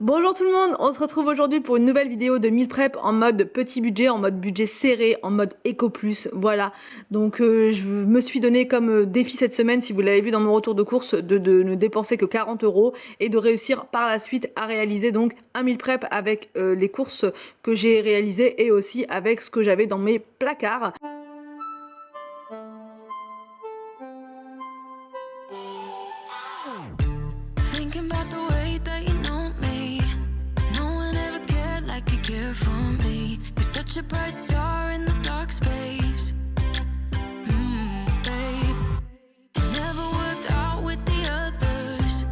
Bonjour tout le monde, on se retrouve aujourd'hui pour une nouvelle vidéo de meal prep en mode petit budget, en mode budget serré, en mode éco plus, voilà. Donc je me suis donné comme défi cette semaine, si vous l'avez vu dans mon retour de course, de ne dépenser que 40 € et de réussir par la suite à réaliser donc un meal prep avec les courses que j'ai réalisées et aussi avec ce que j'avais dans mes placards. Thinking about the way that you know me. No one ever cared like you care for me. You're such a bright star in the dark space. Babe, it never worked out with the others.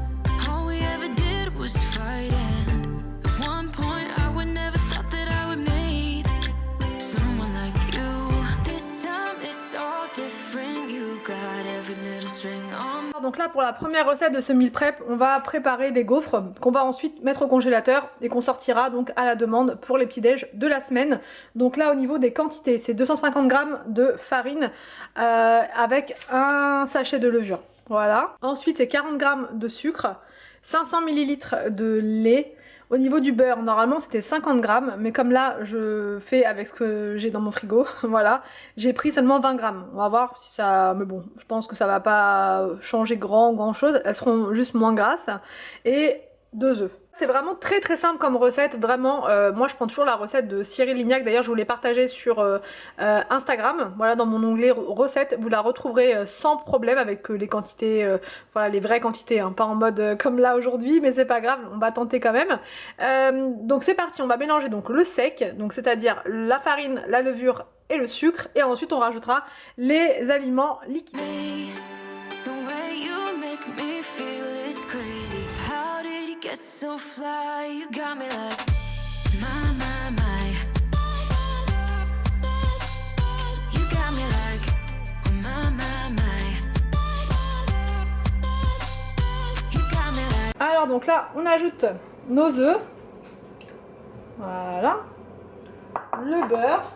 All we ever did was fight, and at one point I would never thought that I would meet someone like you. This time it's all different. You got every little string on. Donc là, pour la première recette de ce meal prep, on va préparer des gaufres qu'on va ensuite mettre au congélateur et qu'on sortira donc à la demande pour les petits déj de la semaine. Donc là, au niveau des quantités, c'est 250 g de farine avec un sachet de levure. Voilà. Ensuite, c'est 40 g de sucre, 500 ml de lait. Au niveau du beurre, normalement c'était 50 g, mais comme là je fais avec ce que j'ai dans mon frigo, voilà, j'ai pris seulement 20 g. On va voir si ça... mais bon, je pense que ça va pas changer grand chose, elles seront juste moins grasses. Et 2 œufs. C'est vraiment très simple comme recette, vraiment. Moi je prends toujours la recette de Cyril Lignac, d'ailleurs je vous l'ai partagée sur Instagram, voilà, dans mon onglet recettes, vous la retrouverez sans problème avec les quantités, voilà, les vraies quantités, hein, pas en mode comme là aujourd'hui, mais c'est pas grave, on va tenter quand même. Donc c'est parti, on va mélanger donc le sec, donc c'est-à-dire la farine, la levure et le sucre, et ensuite on rajoutera les aliments liquides. The way you make me feel is crazy. How did you get so fly? You got me like my. You got me like my. You got me like. Alors donc là on ajoute nos œufs, voilà, le beurre.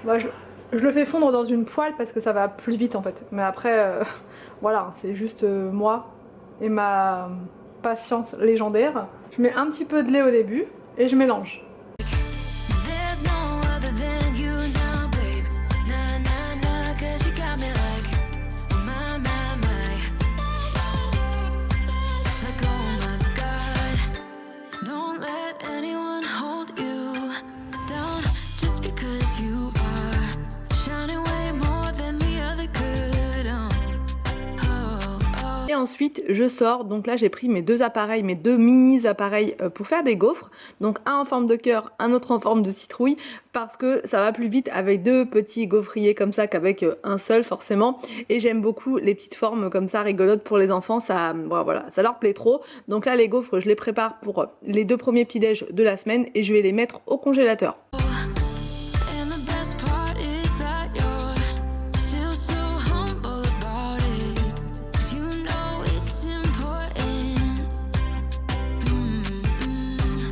Moi, je le fais fondre dans une poêle parce que ça va plus vite en fait. Mais après, voilà, c'est juste moi et ma patience légendaire. Je mets un petit peu de lait au début et je mélange. There's no other than you now, babe. Na, 'cause you got me like my. Like oh my God. Don't let anyone hold you down just because you are shining way more than the other could. Et ensuite je sors, donc là j'ai pris mes deux appareils, mes deux mini appareils pour faire des gaufres. Donc un en forme de cœur, un autre en forme de citrouille, parce que ça va plus vite avec deux petits gaufriers comme ça qu'avec un seul forcément. Et j'aime beaucoup les petites formes comme ça rigolotes pour les enfants, ça, voilà, ça leur plaît trop. Donc là les gaufres je les prépare pour les deux premiers petits déj de la semaine et je vais les mettre au congélateur. And the best part is that you're still so humble about it. 'Cause you know it's important.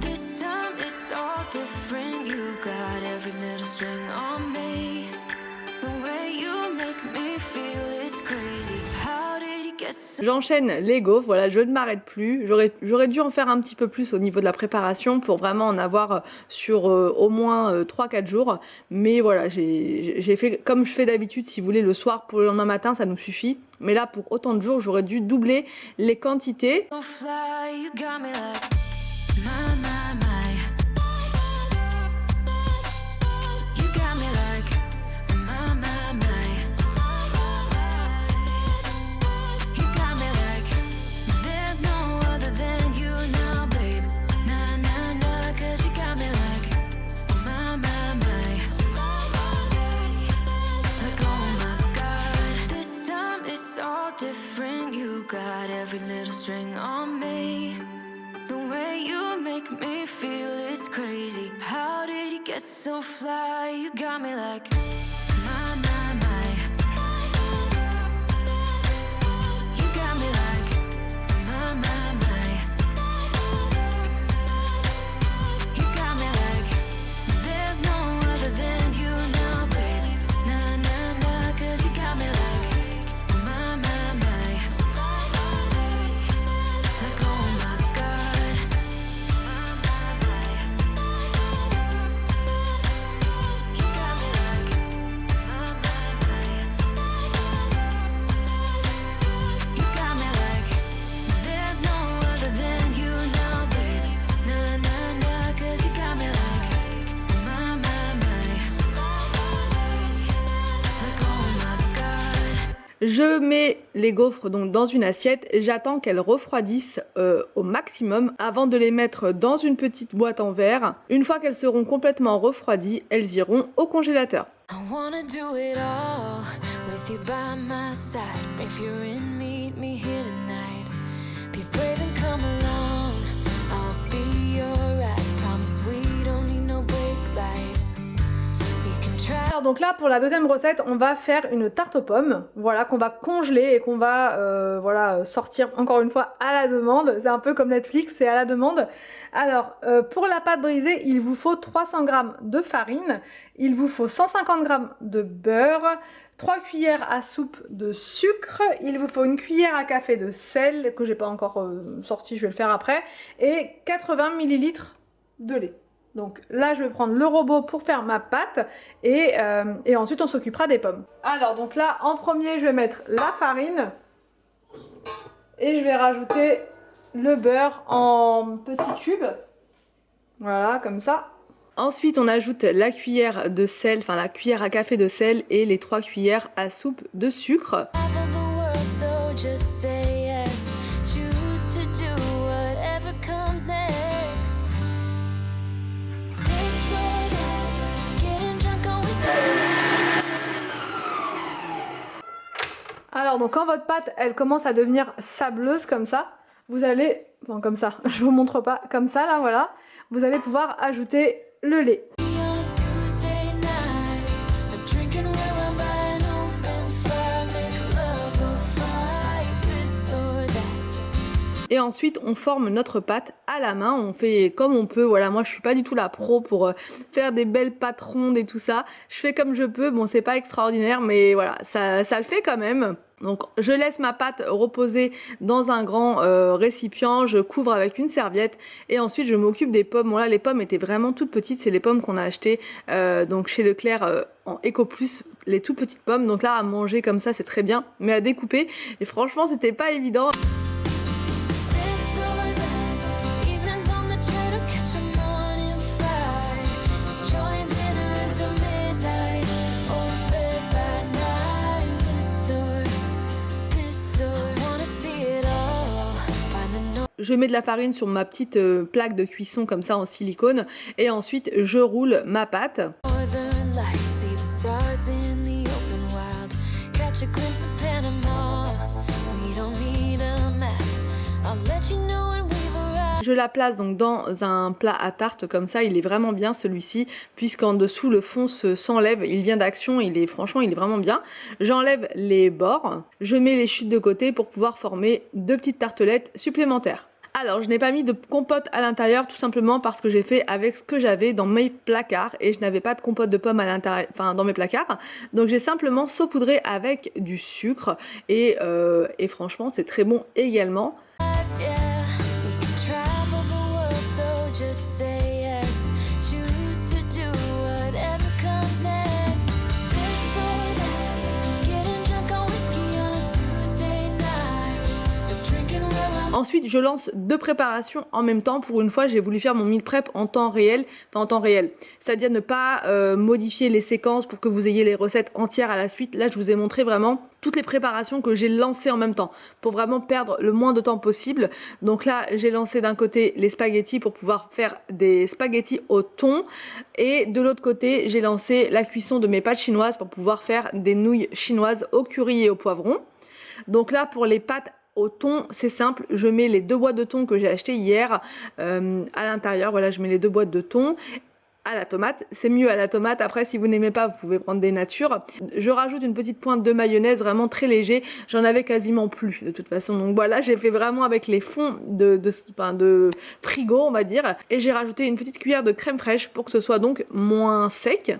This time it's all different. You got every little string on me. The way you make me feel is crazy. How did you get so... J'enchaîne les gaufres, voilà, je ne m'arrête plus. J'aurais dû en faire un petit peu plus au niveau de la préparation pour vraiment en avoir sur au moins 3-4 jours. Mais voilà, j'ai fait comme je fais d'habitude, si vous voulez, le soir pour le lendemain matin, ça nous suffit. Mais là, pour autant de jours, j'aurais dû doubler les quantités. So fly, you got me like my. You got me like my. You got me like there's no other than you now, babe. Na, 'cause you got me like my. Like oh my God. This time it's all different. You got every little string on me. The way you make me feel is crazy. How did you get so fly? You got me like my. You got me like my. You got me like there's no other than you now, baby. Na, 'cause you got me like my. Like oh my God. Je mets les gaufres donc dans une assiette, j'attends qu'elles refroidissent au maximum avant de les mettre dans une petite boîte en verre. Une fois qu'elles seront complètement refroidies, elles iront au congélateur. I wanna do it all with you by my side. If you're in, meet me here tonight. Be brave and come along. I'll be alright. Promise we don't need no brake lights. We can try. Alors donc là pour la deuxième recette on va faire une tarte aux pommes, voilà, qu'on va congeler et qu'on va voilà, sortir encore une fois à la demande. C'est un peu comme Netflix, c'est à la demande. Alors pour la pâte brisée il vous faut 300 g de farine, il vous faut 150 g de beurre, 3 cuillères à soupe de sucre, il vous faut une cuillère à café de sel que j'ai pas encore sorti, je vais le faire après, et 80 ml de lait. Donc là je vais prendre le robot pour faire ma pâte et ensuite on s'occupera des pommes. Alors donc là en premier je vais mettre la farine et je vais rajouter le beurre en petits cubes. Voilà comme ça. Ensuite on ajoute la cuillère de sel, enfin la cuillère à café de sel et les 3 cuillères à soupe de sucre. Alors donc quand votre pâte elle commence à devenir sableuse comme ça, vous allez, bon comme ça, je vous montre pas, comme ça là voilà, vous allez pouvoir ajouter le lait. Et ensuite on forme notre pâte à la main, on fait comme on peut, voilà, moi je suis pas du tout la pro pour faire des belles pâtes rondes et tout ça, je fais comme je peux, bon c'est pas extraordinaire mais voilà, ça le fait quand même. Donc je laisse ma pâte reposer dans un grand récipient, je couvre avec une serviette et ensuite je m'occupe des pommes. Bon là les pommes étaient vraiment toutes petites, c'est les pommes qu'on a achetées donc chez Leclerc en Eco Plus, les toutes petites pommes, donc là à manger comme ça c'est très bien, mais à découper, et franchement c'était pas évident. Je mets de la farine sur ma petite plaque de cuisson comme ça en silicone et ensuite je roule ma pâte. Je la place donc dans un plat à tarte comme ça, il est vraiment bien celui-ci puisqu'en dessous le fond s'enlève, il vient d'Action, franchement il est vraiment bien. J'enlève les bords, je mets les chutes de côté pour pouvoir former 2 petites tartelettes supplémentaires. Alors je n'ai pas mis de compote à l'intérieur tout simplement parce que j'ai fait avec ce que j'avais dans mes placards et je n'avais pas de compote de pommes à l'intérieur, enfin dans mes placards. Donc j'ai simplement saupoudré avec du sucre et franchement c'est très bon également. Ensuite, je lance 2 préparations en même temps. Pour une fois, j'ai voulu faire mon meal prep en temps réel, enfin en temps réel. C'est-à-dire ne pas modifier les séquences pour que vous ayez les recettes entières à la suite. Là, je vous ai montré vraiment toutes les préparations que j'ai lancées en même temps pour vraiment perdre le moins de temps possible. Donc là, j'ai lancé d'un côté les spaghettis pour pouvoir faire des spaghettis au thon. Et de l'autre côté, j'ai lancé la cuisson de mes pâtes chinoises pour pouvoir faire des nouilles chinoises au curry et au poivron. Donc là, pour les pâtes au thon, c'est simple, je mets les 2 boîtes de thon que j'ai acheté hier à l'intérieur, voilà, je mets les 2 boîtes de thon. À la tomate, c'est mieux à la tomate, après si vous n'aimez pas vous pouvez prendre des natures. Je rajoute une petite pointe de mayonnaise, vraiment très léger, j'en avais quasiment plus de toute façon, donc voilà, j'ai fait vraiment avec les fonds de frigo on va dire, et j'ai rajouté une petite cuillère de crème fraîche pour que ce soit donc moins sec.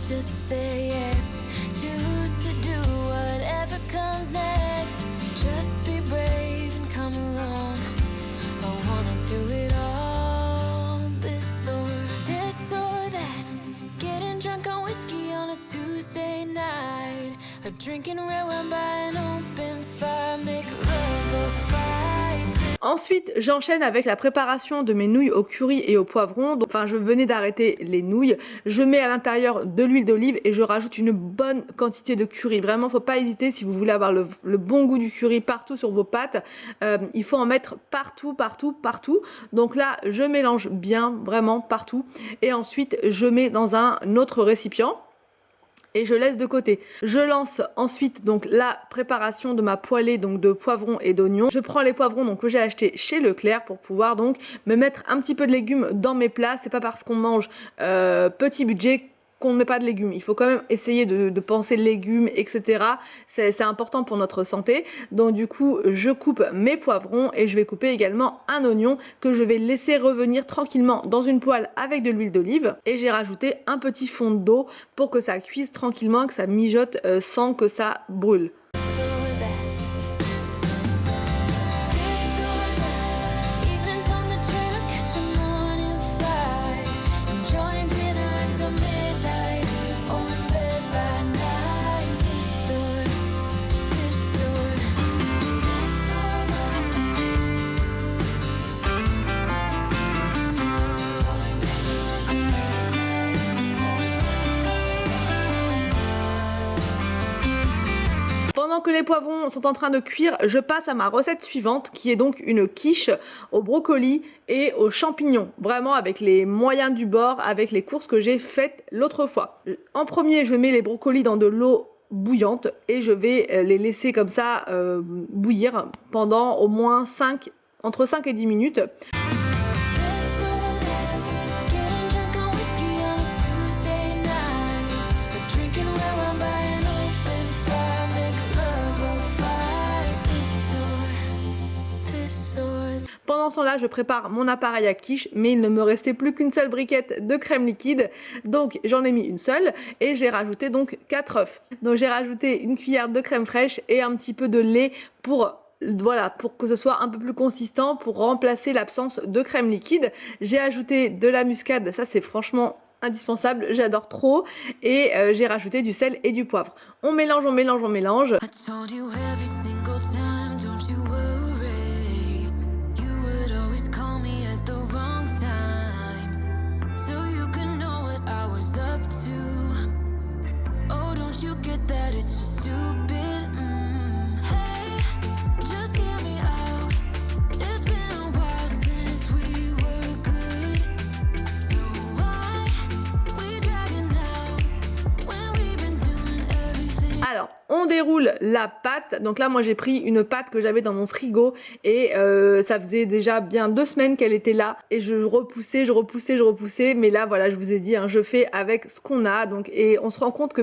Just say yes, choose to do whatever comes next. So just be brave and come along. A drinking red wine by an open fire, make love or fight. Ensuite, j'enchaîne avec la préparation de mes nouilles au curry et au poivron. Donc, enfin, je venais d'arrêter les nouilles. Je mets à l'intérieur de l'huile d'olive et je rajoute une bonne quantité de curry. Vraiment, faut pas hésiter si vous voulez avoir le bon goût du curry partout sur vos pâtes. Il faut en mettre partout, partout, partout. Donc là, je mélange bien, vraiment partout. Et ensuite, je mets dans un autre récipient. Et je laisse de côté. Je lance ensuite donc la préparation de ma poêlée donc de poivrons et d'oignons. Je prends les poivrons donc que j'ai achetés chez Leclerc pour pouvoir donc me mettre un petit peu de légumes dans mes plats. C'est pas parce qu'on mange petit budget qu'on ne met pas de légumes. Il faut quand même essayer de penser légumes, etc. C'est important pour notre santé. Donc du coup, je coupe mes poivrons et je vais couper également un oignon que je vais laisser revenir tranquillement dans une poêle avec de l'huile d'olive. Et j'ai rajouté un petit fond d'eau pour que ça cuise tranquillement, que ça mijote sans que ça brûle. Pendant que les poivrons sont en train de cuire, je passe à ma recette suivante qui est donc une quiche au brocoli et aux champignons. Vraiment avec les moyens du bord, avec les courses que j'ai faites l'autre fois. En premier, je mets les brocolis dans de l'eau bouillante et je vais les laisser comme ça bouillir pendant au moins entre 5 et 10 minutes. Pendant ce temps-là, je prépare mon appareil à quiche, mais il ne me restait plus qu'une seule briquette de crème liquide, donc j'en ai mis une seule et j'ai rajouté donc 4 œufs. Donc j'ai rajouté une cuillère de crème fraîche et un petit peu de lait pour que ce soit un peu plus consistant, pour remplacer l'absence de crème liquide. J'ai ajouté de la muscade, ça c'est franchement indispensable, j'adore trop, et j'ai rajouté du sel et du poivre. On mélange, on mélange, on mélange. I told you every single time, don't you worry. You would always call me at the wrong time, so you can know what I was up to. Oh, don't you get that it's just stupid? Hey, just hear me out. It's been a while since we were good, so why we dragging out when we've been doing everything? Alors, on déroule la pâte. Donc là, moi, j'ai pris une pâte que j'avais dans mon frigo et ça faisait déjà bien 2 semaines qu'elle était là. Et je repoussais. Mais là, voilà, je vous ai dit, hein, je fais avec ce qu'on a. Donc, et on se rend compte que,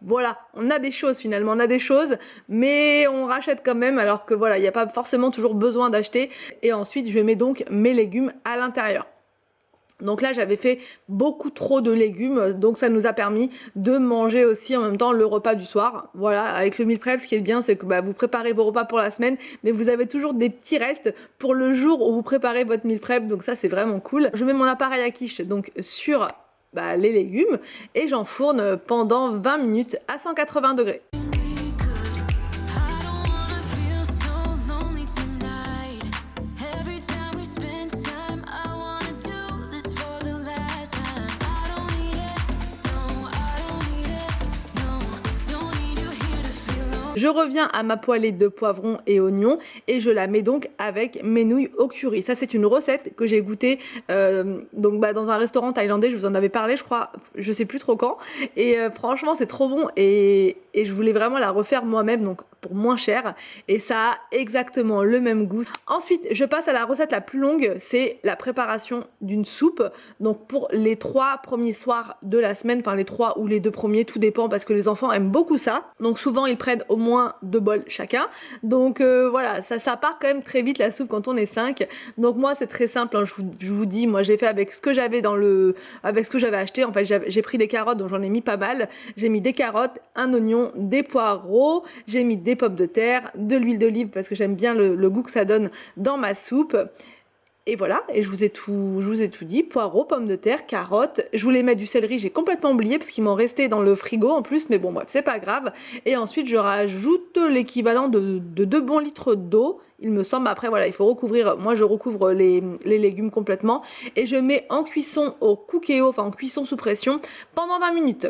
voilà, on a des choses finalement. On a des choses, mais on rachète quand même. Alors que voilà, il n'y a pas forcément toujours besoin d'acheter. Et ensuite, je mets donc mes légumes à l'intérieur. Donc là, j'avais fait beaucoup trop de légumes, donc ça nous a permis de manger aussi en même temps le repas du soir. Voilà, avec le meal prep, ce qui est bien, c'est que vous préparez vos repas pour la semaine, mais vous avez toujours des petits restes pour le jour où vous préparez votre meal prep, donc ça c'est vraiment cool. Je mets mon appareil à quiche donc sur les légumes et j'enfourne pendant 20 minutes à 180 degrés. We could. I don't wanna feel so lonely tonight. Every time we spend time, I wanna do this for the last time. I don't need it, no, I don't need it, no, don't need you here to feel lonely. Je reviens à ma poêlée de poivrons et oignons et je la mets donc avec mes nouilles au curry. Ça c'est une recette que j'ai goûtée dans un restaurant thaïlandais, je vous en avais parlé je crois, je sais plus trop quand. Et franchement c'est trop bon et je voulais vraiment la refaire moi-même donc pour moins cher. Et ça a exactement le même goût. Ensuite je passe à la recette la plus longue, c'est la préparation d'une soupe. Donc pour les 3 premiers soirs de la semaine, enfin les 3 ou les 2 premiers, tout dépend parce que les enfants aiment beaucoup ça. Donc souvent ils prennent au moins 2 bols chacun. Donc voilà, ça part quand même très vite la soupe quand on est 5. Donc moi c'est très simple, hein, je vous dis, moi j'ai fait avec ce que j'avais avec ce que j'avais acheté. En fait j'ai pris des carottes, donc j'en ai mis pas mal. J'ai mis des carottes, un oignon, des poireaux, j'ai mis des pommes de terre, de l'huile d'olive parce que j'aime bien le goût que ça donne dans ma soupe. Et voilà, et je vous ai tout dit, poireaux, pommes de terre, carottes, je voulais mettre du céleri, j'ai complètement oublié parce qu'il m'en restait dans le frigo en plus, mais bon bref, c'est pas grave. Et ensuite je rajoute l'équivalent de 2 bons litres d'eau, il me semble. Après voilà, il faut recouvrir, moi je recouvre les légumes complètement, et je mets en cuisson au cookéo, enfin en cuisson sous pression, pendant 20 minutes.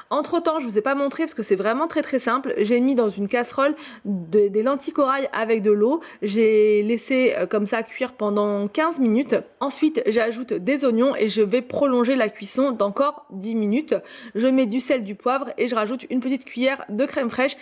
Entre temps, je vous ai pas montré parce que c'est vraiment très simple. J'ai mis dans une casserole des lentilles corail avec de l'eau. J'ai laissé comme ça cuire pendant 15 minutes. Ensuite, j'ajoute des oignons et je vais prolonger la cuisson d'encore 10 minutes. Je mets du sel, du poivre et je rajoute une petite cuillère de crème fraîche.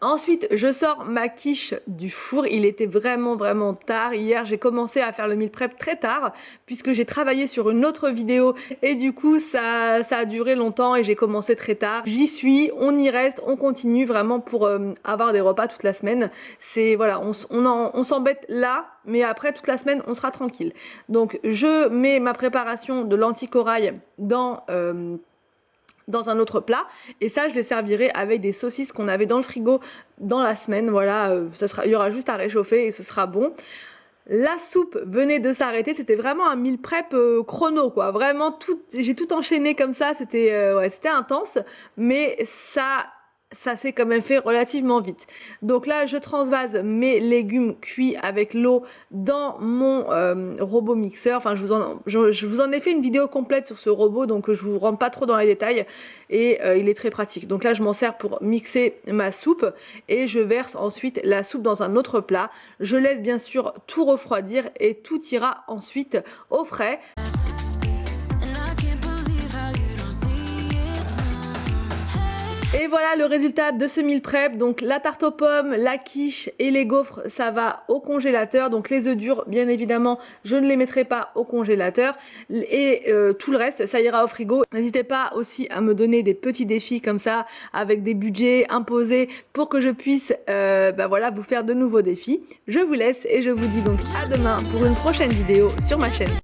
Ensuite, je sors ma quiche du four. Il était vraiment tard. Hier, j'ai commencé à faire le meal prep très tard puisque j'ai travaillé sur une autre vidéo et du coup, ça a duré longtemps et j'ai commencé très tard. J'y suis, on y reste, on continue vraiment pour avoir des repas toute la semaine. C'est voilà, on s'embête là, mais après toute la semaine, on sera tranquille. Donc, je mets ma préparation de lentilles corail dans un autre plat, et ça je les servirai avec des saucisses qu'on avait dans le frigo dans la semaine. Voilà, il y aura juste à réchauffer et ce sera bon. La soupe venait de s'arrêter, c'était vraiment un meal prep chrono quoi, vraiment j'ai tout enchaîné comme ça, c'était ouais, c'était intense, mais ça s'est quand même fait relativement vite. Donc là, je transvase mes légumes cuits avec l'eau dans mon robot mixeur. Enfin, je vous en ai fait une vidéo complète sur ce robot, donc je vous rentre pas trop dans les détails. Et il est très pratique. Donc là, je m'en sers pour mixer ma soupe et je verse ensuite la soupe dans un autre plat. Je laisse bien sûr tout refroidir et tout ira ensuite au frais. Et voilà le résultat de ce meal prep. Donc la tarte aux pommes, la quiche et les gaufres, ça va au congélateur. Donc les œufs durs, bien évidemment, je ne les mettrai pas au congélateur. Et tout le reste, ça ira au frigo. N'hésitez pas aussi à me donner des petits défis comme ça, avec des budgets imposés, pour que je puisse voilà, vous faire de nouveaux défis. Je vous laisse et je vous dis donc à demain pour une prochaine vidéo sur ma chaîne.